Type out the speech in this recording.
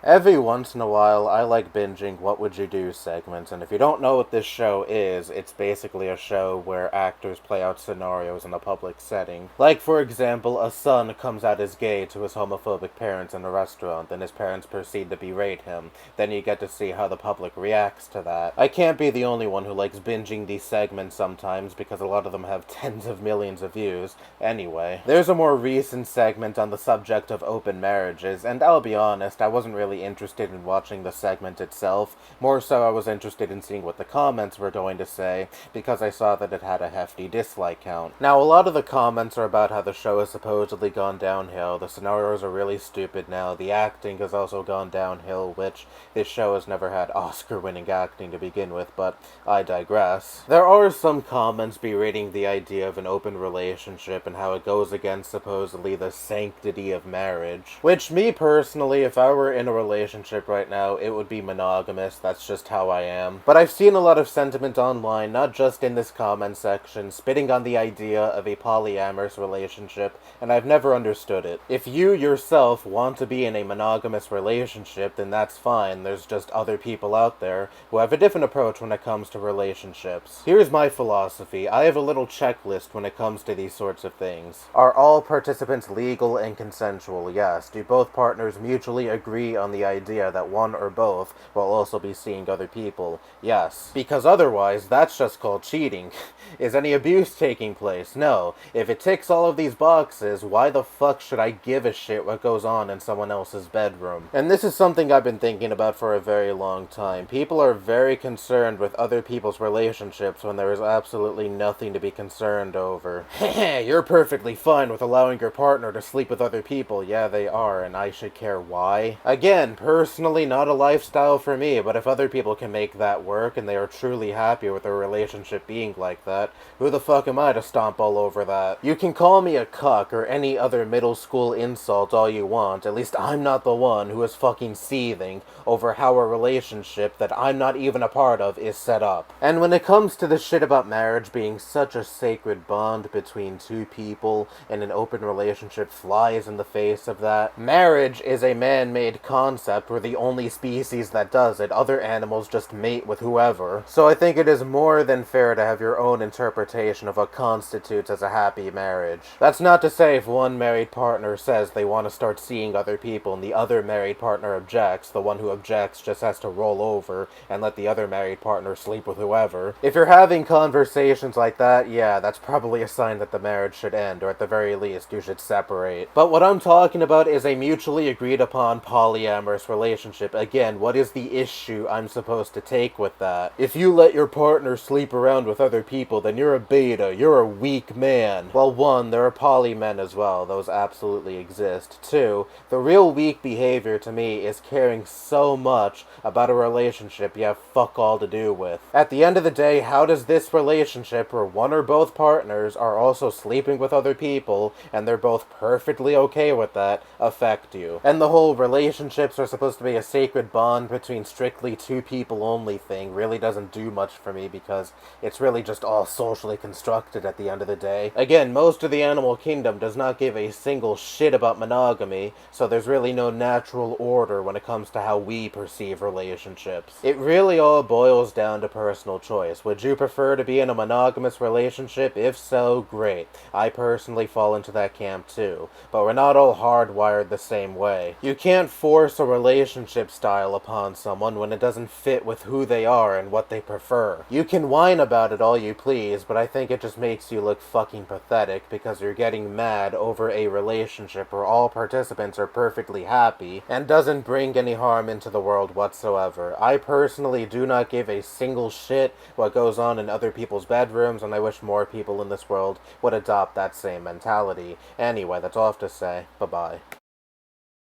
Every once in a while, I like binging What Would You Do segments, and if you don't know what this show is, it's basically a show where actors play out scenarios in a public setting. Like, for example, a son comes out as gay to his homophobic parents in a restaurant, and his parents proceed to berate him. Then you get to see how the public reacts to that. I can't be the only one who likes binging these segments sometimes, because a lot of them have tens of millions of views. Anyway, there's a more recent segment on the subject of open marriages, and I'll be honest, I wasn't really interested in watching the segment itself. More so, I was interested in seeing what the comments were going to say, because I saw that it had a hefty dislike count. Now, a lot of the comments are about how the show has supposedly gone downhill, the scenarios are really stupid now, the acting has also gone downhill, which this show has never had Oscar-winning acting to begin with, but I digress. There are some comments berating the idea of an open relationship and how it goes against supposedly the sanctity of marriage, which me personally, if I were in a relationship right now, it would be monogamous. That's just how I am. But I've seen a lot of sentiment online, not just in this comment section, spitting on the idea of a polyamorous relationship, and I've never understood it. If you yourself want to be in a monogamous relationship, then that's fine. There's just other people out there who have a different approach when it comes to relationships. Here's my philosophy. I have a little checklist when it comes to these sorts of things. Are all participants legal and consensual? Yes. Do both partners mutually agree on the idea that one or both will also be seeing other people? Yes. Because otherwise, that's just called cheating. Is any abuse taking place? No. If it ticks all of these boxes, why the fuck should I give a shit what goes on in someone else's bedroom? And this is something I've been thinking about for a very long time. People are very concerned with other people's relationships when there is absolutely nothing to be concerned over. Heh, you're perfectly fine with allowing your partner to sleep with other people. Yeah, they are, and I should care why? Again, personally, not a lifestyle for me, but if other people can make that work and they are truly happy with their relationship being like that, who the fuck am I to stomp all over that? You can call me a cuck or any other middle school insult all you want, at least I'm not the one who is fucking seething over how a relationship that I'm not even a part of is set up. And when it comes to the shit about marriage being such a sacred bond between two people and an open relationship flies in the face of that, marriage is a man-made concept. We're the only species that does it. Other animals just mate with whoever. So I think it is more than fair to have your own interpretation of what constitutes as a happy marriage. That's not to say if one married partner says they want to start seeing other people and the other married partner objects, the one who objects just has to roll over and let the other married partner sleep with whoever. If you're having conversations like that, yeah, that's probably a sign that the marriage should end, or at the very least, you should separate. But what I'm talking about is a mutually agreed upon polyamorous relationship. Again, what is the issue I'm supposed to take with that? If you let your partner sleep around with other people, then you're a beta, you're a weak man. Well, one, there are poly men as well, those absolutely exist. Two, the real weak behavior to me is caring so much about a relationship you have fuck all to do with. At the end of the day, how does this relationship where one or both partners are also sleeping with other people, and they're both perfectly okay with that, affect you? And the whole relationships are supposed to be a sacred bond between strictly two people only thing really doesn't do much for me, because it's really just all socially constructed at the end of the day. Again, most of the animal kingdom does not give a single shit about monogamy, so there's really no natural order when it comes to how we perceive relationships. It really all boils down to personal choice. Would you prefer to be in a monogamous relationship? If so, great. I personally fall into that camp too, but we're not all hardwired the same way. You can't force a relationship style upon someone when it doesn't fit with who they are and what they prefer. You can whine about it all you please, but I think it just makes you look fucking pathetic because you're getting mad over a relationship where all participants are perfectly happy and doesn't bring any harm into the world whatsoever. I personally do not give a single shit what goes on in other people's bedrooms, and I wish more people in this world would adopt that same mentality. Anyway, that's all I have to say. Bye-bye.